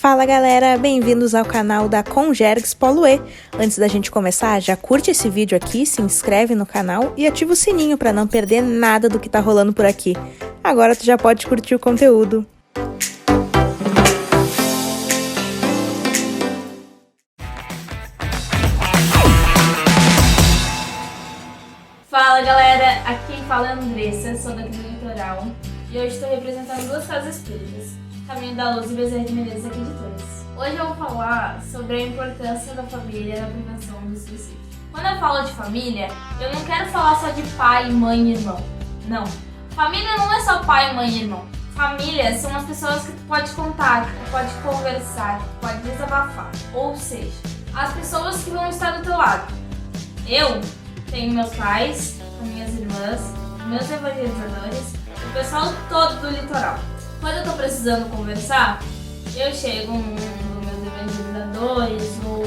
Fala galera, bem-vindos ao canal da Congergs Polo E. Antes da gente começar, já curte esse vídeo aqui, se inscreve no canal e ativa o sininho para não perder nada do que tá rolando por aqui. Agora tu já pode curtir o conteúdo. Fala galera, aqui quem fala é a Andressa, sou daqui do Litoral e hoje estou representando duas casas espíritas, Caminho da Luz e Bezerra de Menezes aqui de Torres. Hoje eu vou falar sobre a importância da família na prevenção do suicídio. Quando eu falo de família, eu não quero falar só de pai, mãe e irmão. Não, família não é só pai, mãe e irmão. Família são as pessoas que tu pode contar, que tu pode conversar, que tu pode desabafar. Ou seja, as pessoas que vão estar do teu lado. Eu tenho meus pais, minhas irmãs, meus evangelizadores, o pessoal todo do litoral. Quando eu tô precisando conversar, eu chego nos meus evangelizadores ou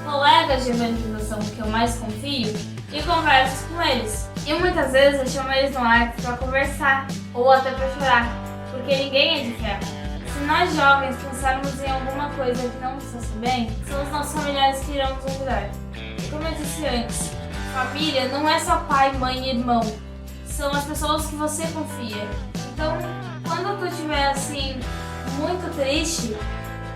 colegas de evangelização que eu mais confio e converso com eles. E muitas vezes eu chamo eles no ar pra conversar ou até pra chorar, porque ninguém é de ferro. Se nós jovens pensarmos em alguma coisa que não nos faça bem, são os nossos familiares que irão nos ajudar. E como eu disse antes, família não é só pai, mãe e irmão. São as pessoas que você confia. Então, quando tu estiver assim, muito triste,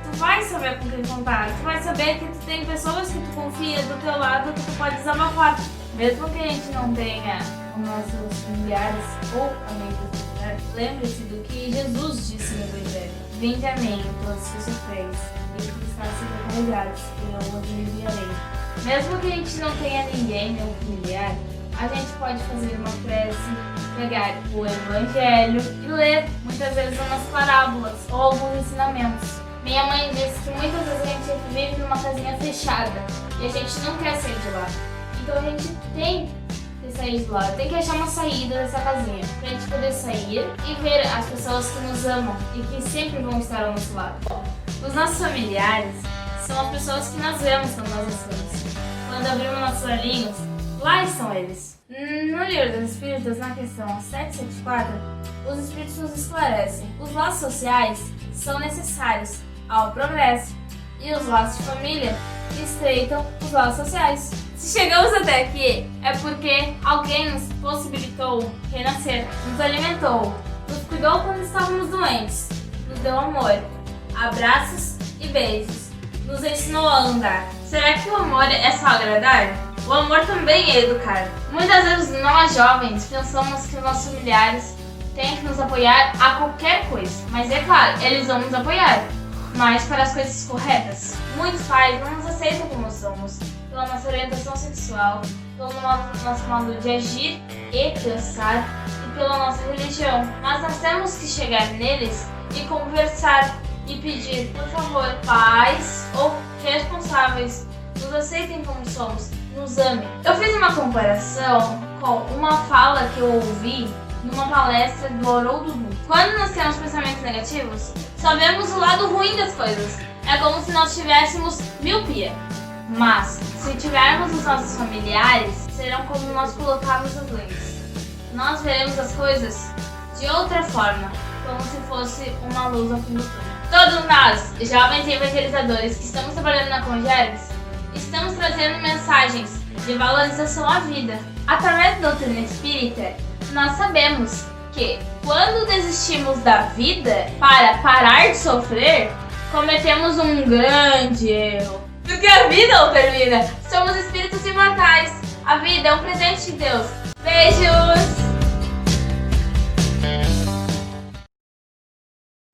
tu vai saber com quem contar. Tu vai saber que tu tem pessoas que tu confia do teu lado que tu pode desabafar. Mesmo que a gente não tenha os nossos familiares ou amigos, né? Lembre-se do que Jesus disse no Evangelho. Vinde a mim, todos que sofreis, e que está sobrecarregados, e eu vos aliviarei. Mesmo que a gente não tenha ninguém, nenhum familiar, a gente pode fazer uma prece, pegar o Evangelho e ler muitas vezes umas parábolas ou alguns ensinamentos. Minha mãe disse que muitas vezes a gente vive numa casinha fechada e a gente não quer sair de lá. Então a gente tem que sair de lá, tem que achar uma saída dessa casinha pra gente poder sair e ver as pessoas que nos amam e que sempre vão estar ao nosso lado. Os nossos familiares são as pessoas que nós vemos quando nós nascemos. Quando abrimos nossos olhinhos, lá estão eles. No Livro dos Espíritos, na questão 774, os Espíritos nos esclarecem. Os laços sociais são necessários ao progresso e os laços de família estreitam os laços sociais. Se chegamos até aqui, é porque alguém nos possibilitou renascer, nos alimentou, nos cuidou quando estávamos doentes, nos deu amor, abraços e beijos, nos ensinou a andar. Será que o amor é só agradar? O amor também é educar. Muitas vezes nós jovens pensamos que os nossos familiares têm que nos apoiar a qualquer coisa. Mas é claro, eles vão nos apoiar, mas para as coisas corretas. Muitos pais não nos aceitam como somos, pela nossa orientação sexual, pelo nosso modo de agir e pensar e pela nossa religião. Mas nós temos que chegar neles e conversar e pedir, por favor, pais ou responsáveis, nos aceitem como somos, nos amem. Eu fiz uma comparação com uma fala que eu ouvi numa palestra do Haroldo Dutra. Quando nós temos pensamentos negativos, só vemos o lado ruim das coisas. É como se nós tivéssemos miopia. Mas, se tivermos os nossos familiares, serão como nós colocamos as lentes. Nós veremos as coisas de outra forma, como se fosse uma luz ao fim do túnel. Todos nós, jovens evangelizadores que estamos trabalhando na Congergs, estamos trazendo mensagens de valorização à vida. Através da doutrina espírita, nós sabemos que quando desistimos da vida para parar de sofrer, cometemos um grande erro. Porque a vida não termina. Somos espíritos imortais. A vida é um presente de Deus. Beijos!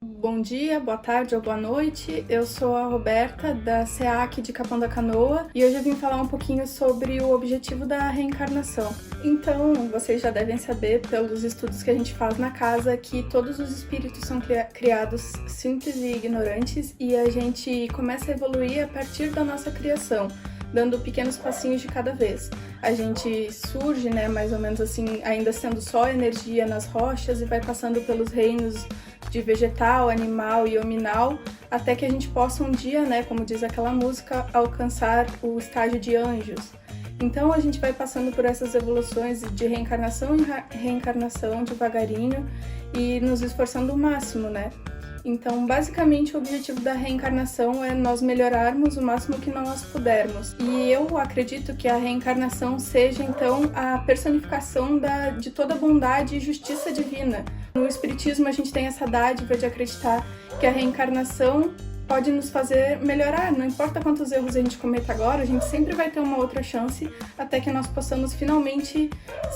Bom dia, boa tarde ou boa noite. Eu sou a Roberta, da SEAC de Capão da Canoa, e hoje eu vim falar um pouquinho sobre o objetivo da reencarnação. Então, vocês já devem saber, pelos estudos que a gente faz na casa, que todos os espíritos são criados simples e ignorantes, e a gente começa a evoluir a partir da nossa criação, dando pequenos passinhos de cada vez. A gente surge, né, mais ou menos assim, ainda sendo só energia nas rochas, e vai passando pelos reinos de vegetal, animal e hominal, até que a gente possa um dia, né, como diz aquela música, alcançar o estágio de anjos. Então a gente vai passando por essas evoluções de reencarnação em reencarnação devagarinho e nos esforçando o máximo, né? Então, basicamente, o objetivo da reencarnação é nós melhorarmos o máximo que nós pudermos. E eu acredito que a reencarnação seja, então, a personificação de toda a bondade e justiça divina. No Espiritismo, a gente tem essa dádiva de acreditar que a reencarnação pode nos fazer melhorar. Não importa quantos erros a gente cometa agora, a gente sempre vai ter uma outra chance até que nós possamos finalmente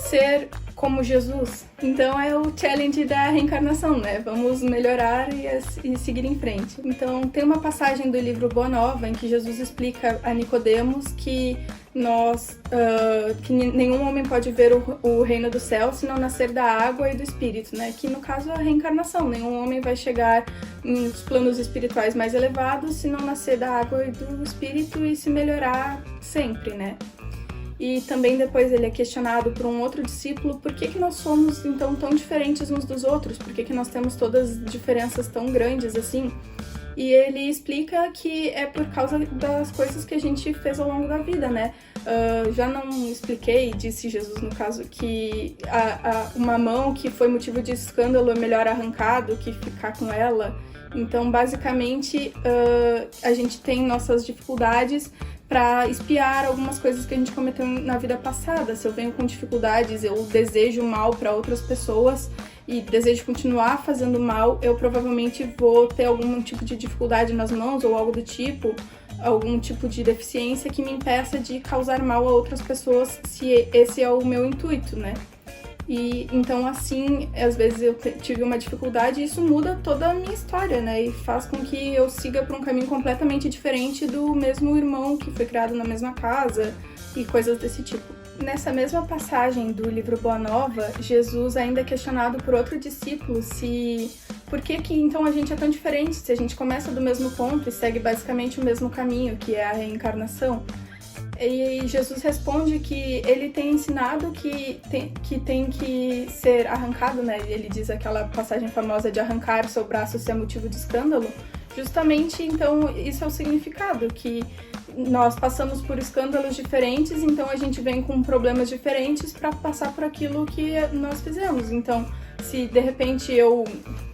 ser como Jesus. Então é o challenge da reencarnação, né? Vamos melhorar e seguir em frente. Então tem uma passagem do livro Boa Nova em que Jesus explica a Nicodemos que que nenhum homem pode ver o reino do céu se não nascer da água e do espírito, né? Que no caso é a reencarnação. Nenhum homem vai chegar nos planos espirituais mais elevados se não nascer da água e do espírito e se melhorar sempre, né? E também depois ele é questionado por um outro discípulo por que nós somos então tão diferentes uns dos outros, por que nós temos todas as diferenças tão grandes assim. E ele explica que é por causa das coisas que a gente fez ao longo da vida, né? Já não expliquei, disse Jesus no caso, que uma mão que foi motivo de escândalo é melhor arrancar do que ficar com ela. Então, basicamente, a gente tem nossas dificuldades para espiar algumas coisas que a gente cometeu na vida passada. Se eu venho com dificuldades, eu desejo mal para outras pessoas e desejo continuar fazendo mal, eu provavelmente vou ter algum tipo de dificuldade nas mãos ou algo do tipo, algum tipo de deficiência que me impeça de causar mal a outras pessoas, se esse é o meu intuito, né? E então assim, às vezes eu tive uma dificuldade e isso muda toda a minha história, né? E faz com que eu siga por um caminho completamente diferente do mesmo irmão que foi criado na mesma casa e coisas desse tipo. Nessa mesma passagem do livro Boa Nova, Jesus ainda é questionado por outro discípulo por que então a gente é tão diferente se a gente começa do mesmo ponto e segue basicamente o mesmo caminho, que é a reencarnação. E Jesus responde que ele tem ensinado que tem que ser arrancado, né? Ele diz aquela passagem famosa de arrancar seu braço se é motivo de escândalo. Justamente, então, isso é o significado, que nós passamos por escândalos diferentes, então a gente vem com problemas diferentes para passar por aquilo que nós fizemos. Então, se de repente eu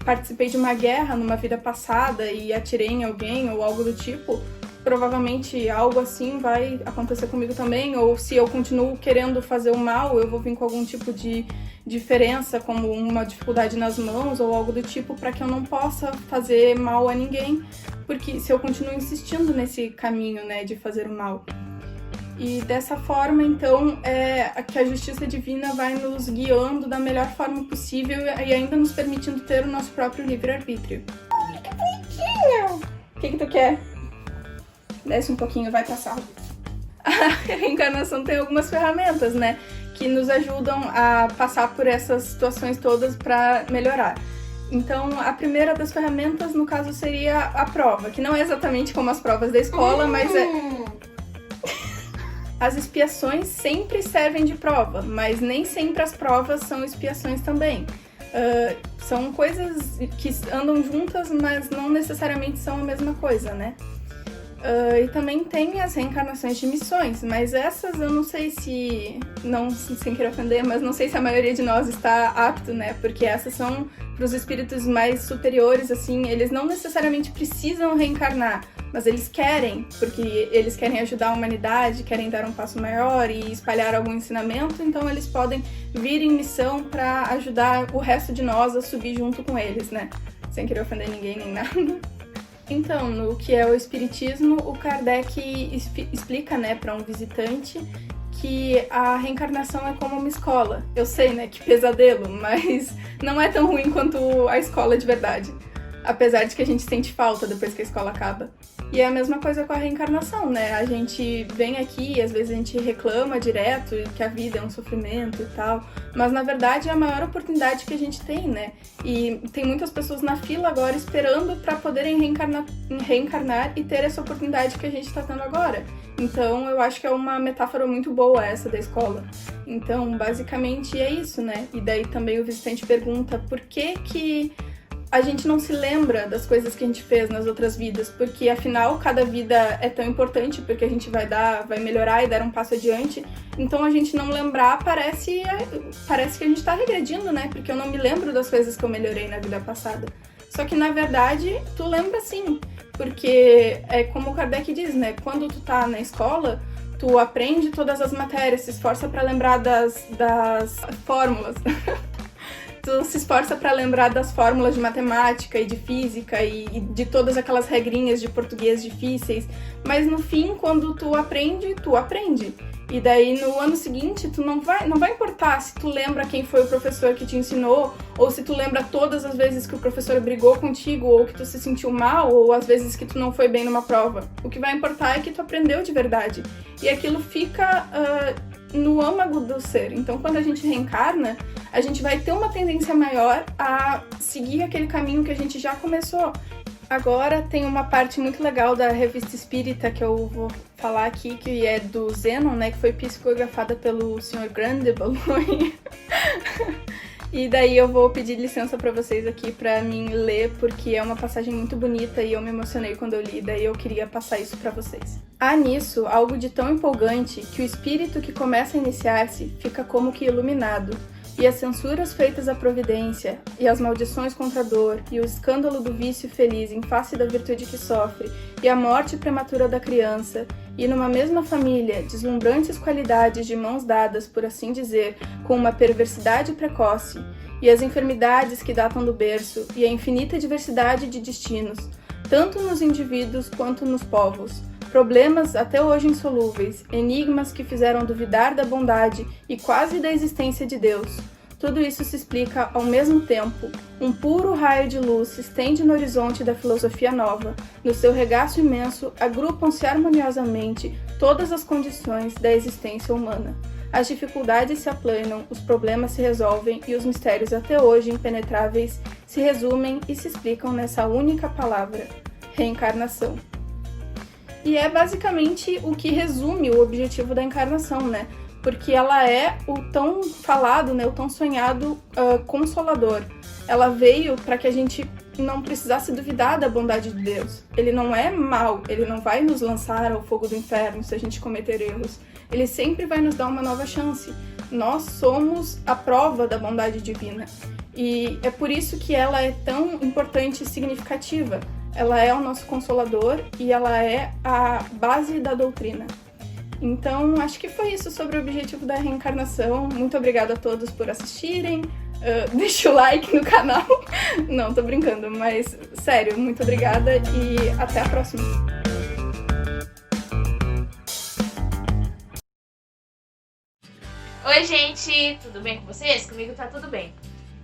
participei de uma guerra numa vida passada e atirei em alguém ou algo do tipo, provavelmente algo assim vai acontecer comigo também, ou se eu continuo querendo fazer o mal, eu vou vir com algum tipo de diferença, como uma dificuldade nas mãos ou algo do tipo, para que eu não possa fazer mal a ninguém, porque se eu continuo insistindo nesse caminho, né, de fazer o mal. E dessa forma, então, que a justiça divina vai nos guiando da melhor forma possível e ainda nos permitindo ter o nosso próprio livre-arbítrio. Que bonitinho! O que tu quer? Desce um pouquinho, vai passar. A reencarnação tem algumas ferramentas, né, que nos ajudam a passar por essas situações todas para melhorar. Então, a primeira das ferramentas, no caso, seria a prova, que não é exatamente como as provas da escola, mas As expiações sempre servem de prova, mas nem sempre as provas são expiações também. São coisas que andam juntas, mas não necessariamente são a mesma coisa, né? E também tem as reencarnações de missões, mas essas eu não sei se, sem querer ofender, mas não sei se a maioria de nós está apto, né? Porque essas são para os espíritos mais superiores, assim, eles não necessariamente precisam reencarnar, mas eles querem, porque eles querem ajudar a humanidade, querem dar um passo maior e espalhar algum ensinamento, então eles podem vir em missão para ajudar o resto de nós a subir junto com eles, né? Sem querer ofender ninguém nem nada. Então, no que é o Espiritismo, o Kardec explica, né, para um visitante que a reencarnação é como uma escola. Eu sei, né, que pesadelo, mas não é tão ruim quanto a escola de verdade. Apesar de que a gente sente falta depois que a escola acaba. E é a mesma coisa com a reencarnação, né? A gente vem aqui e às vezes a gente reclama direto que a vida é um sofrimento e tal, mas na verdade é a maior oportunidade que a gente tem, né? E tem muitas pessoas na fila agora esperando para poderem reencarnar e ter essa oportunidade que a gente está tendo agora. Então eu acho que é uma metáfora muito boa essa da escola. Então basicamente é isso, né? E daí também o visitante pergunta por que a gente não se lembra das coisas que a gente fez nas outras vidas, porque afinal cada vida é tão importante, porque a gente vai melhorar e dar um passo adiante, então a gente não lembrar parece que a gente tá regredindo, né, porque eu não me lembro das coisas que eu melhorei na vida passada. Só que, na verdade, tu lembra sim, porque é como o Kardec diz, né? Quando tu tá na escola, tu aprende todas as matérias, se esforça para lembrar das fórmulas. Tu se esforça para lembrar das fórmulas de matemática e de física e de todas aquelas regrinhas de português difíceis, mas no fim, quando tu aprende. E daí no ano seguinte, tu não vai importar se tu lembra quem foi o professor que te ensinou, ou se tu lembra todas as vezes que o professor brigou contigo, ou que tu se sentiu mal, ou as vezes que tu não foi bem numa prova. O que vai importar é que tu aprendeu de verdade. E aquilo fica no âmago do ser. Então, quando a gente reencarna, a gente vai ter uma tendência maior a seguir aquele caminho que a gente já começou. Agora tem uma parte muito legal da Revista Espírita que eu vou falar aqui, que é do Zenon, né, que foi psicografada pelo Sr. Grande-Balloy. E daí eu vou pedir licença para vocês aqui para mim ler, porque é uma passagem muito bonita e eu me emocionei quando eu li, daí eu queria passar isso para vocês. Há nisso algo de tão empolgante que o espírito que começa a iniciar-se fica como que iluminado, e as censuras feitas à providência, e as maldições contra a dor, e o escândalo do vício feliz em face da virtude que sofre, e a morte prematura da criança, e numa mesma família, deslumbrantes qualidades de mãos dadas, por assim dizer, com uma perversidade precoce, e as enfermidades que datam do berço, e a infinita diversidade de destinos, tanto nos indivíduos quanto nos povos, problemas até hoje insolúveis, enigmas que fizeram duvidar da bondade e quase da existência de Deus. Tudo isso se explica ao mesmo tempo. Um puro raio de luz se estende no horizonte da filosofia nova. No seu regaço imenso, agrupam-se harmoniosamente todas as condições da existência humana. As dificuldades se aplanam, os problemas se resolvem e os mistérios até hoje impenetráveis se resumem e se explicam nessa única palavra: reencarnação. E é basicamente o que resume o objetivo da encarnação, né? Porque ela é o tão falado, né, o tão sonhado Consolador. Ela veio para que a gente não precisasse duvidar da bondade de Deus. Ele não é mau, ele não vai nos lançar ao fogo do inferno se a gente cometer erros. Ele sempre vai nos dar uma nova chance. Nós somos a prova da bondade divina. E é por isso que ela é tão importante e significativa. Ela é o nosso Consolador e ela é a base da doutrina. Então, acho que foi isso sobre o objetivo da reencarnação. Muito obrigada a todos por assistirem. Deixa o like no canal. Não, tô brincando, mas sério, muito obrigada e até a próxima. Oi gente, tudo bem com vocês? Comigo tá tudo bem.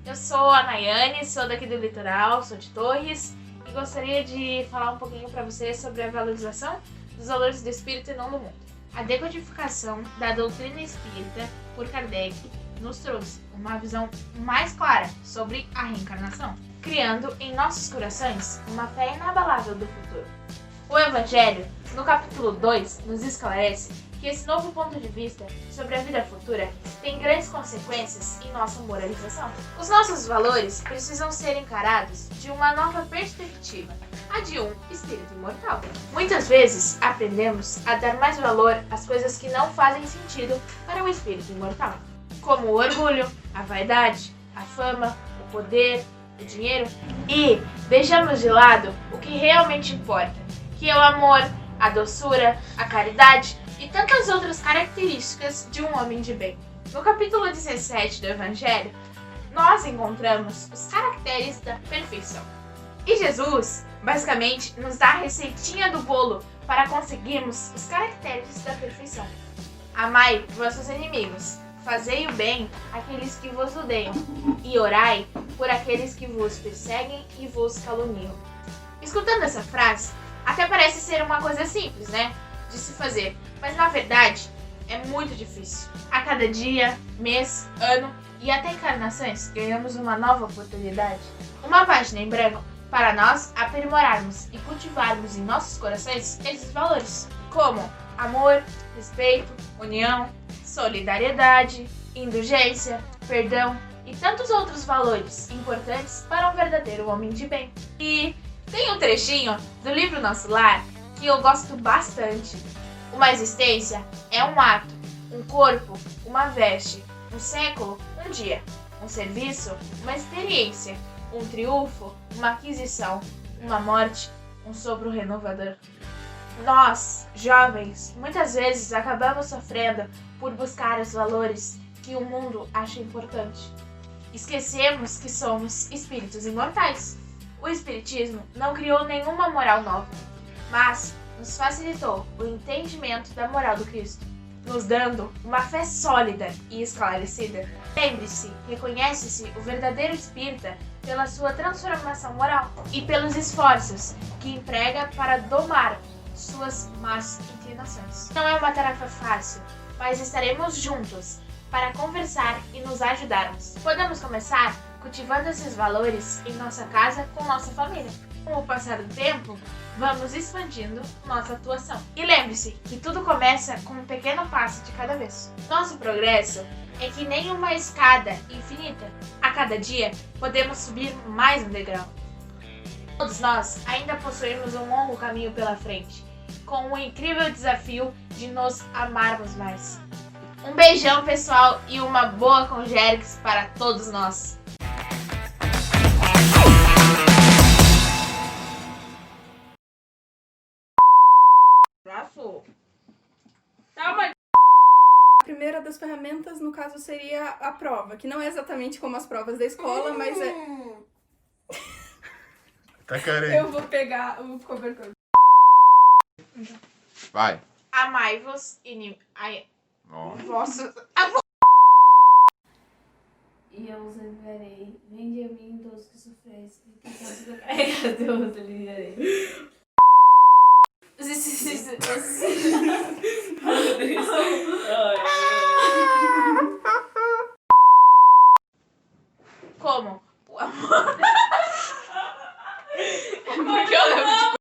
Eu sou a Nayane, sou daqui do litoral, sou de Torres e gostaria de falar um pouquinho para vocês sobre a valorização dos valores do espírito e não do mundo. A decodificação da doutrina espírita por Kardec nos trouxe uma visão mais clara sobre a reencarnação, criando em nossos corações uma fé inabalável do futuro. O Evangelho, no capítulo 2, nos esclarece que esse novo ponto de vista sobre a vida futura tem grandes consequências em nossa moralização. Os nossos valores precisam ser encarados de uma nova perspectiva, a de um espírito imortal. Muitas vezes aprendemos a dar mais valor às coisas que não fazem sentido para o espírito imortal, como o orgulho, a vaidade, a fama, o poder, o dinheiro, e deixamos de lado o que realmente importa, que é o amor, a doçura, a caridade e tantas outras características de um homem de bem. No capítulo 17 do Evangelho, nós encontramos os caracteres da perfeição. E Jesus, basicamente, nos dá a receitinha do bolo para conseguirmos os caracteres da perfeição. Amai vossos inimigos, fazei o bem àqueles que vos odeiam, e orai por aqueles que vos perseguem e vos caluniam. Escutando essa frase, até parece ser uma coisa simples, né, de se fazer, mas na verdade é muito difícil. A cada dia, mês, ano e até encarnações ganhamos uma nova oportunidade, uma página em branco para nós aprimorarmos e cultivarmos em nossos corações esses valores, como amor, respeito, união, solidariedade, indulgência, perdão e tantos outros valores importantes para um verdadeiro homem de bem. E tem um trechinho do livro Nosso Lar que eu gosto bastante. Uma existência é um ato, um corpo, uma veste, um século, um dia, um serviço, uma experiência, Um triunfo, uma aquisição, uma morte, um sopro renovador. Nós, jovens, muitas vezes acabamos sofrendo por buscar os valores que o mundo acha importante. Esquecemos que somos espíritos imortais. O Espiritismo não criou nenhuma moral nova, mas nos facilitou o entendimento da moral do Cristo, nos dando uma fé sólida e esclarecida. Lembre-se, reconhece-se o verdadeiro espírita pela sua transformação moral e pelos esforços que emprega para domar suas más inclinações. Não é uma tarefa fácil, mas estaremos juntos para conversar e nos ajudarmos. Podemos começar cultivando esses valores em nossa casa com nossa família. Com o passar do tempo, vamos expandindo nossa atuação. E lembre-se que tudo começa com um pequeno passo de cada vez. Nosso progresso é que nem uma escada infinita. A cada dia, podemos subir mais um degrau. Todos nós ainda possuímos um longo caminho pela frente, com o incrível desafio de nos amarmos mais. Um beijão, pessoal, e uma boa Congergs para todos nós! A primeira das ferramentas, no caso, seria a prova, que não é exatamente como as provas da escola, mas é... Tá querendo? Eu vou pegar o cobertor. Vai. Amai-vos vossos... E eu os enviarei. Vinde a mim todos que sofreis, e que cansa carregado, eu os aliviarei. Como? O amor... Porque eu lembro de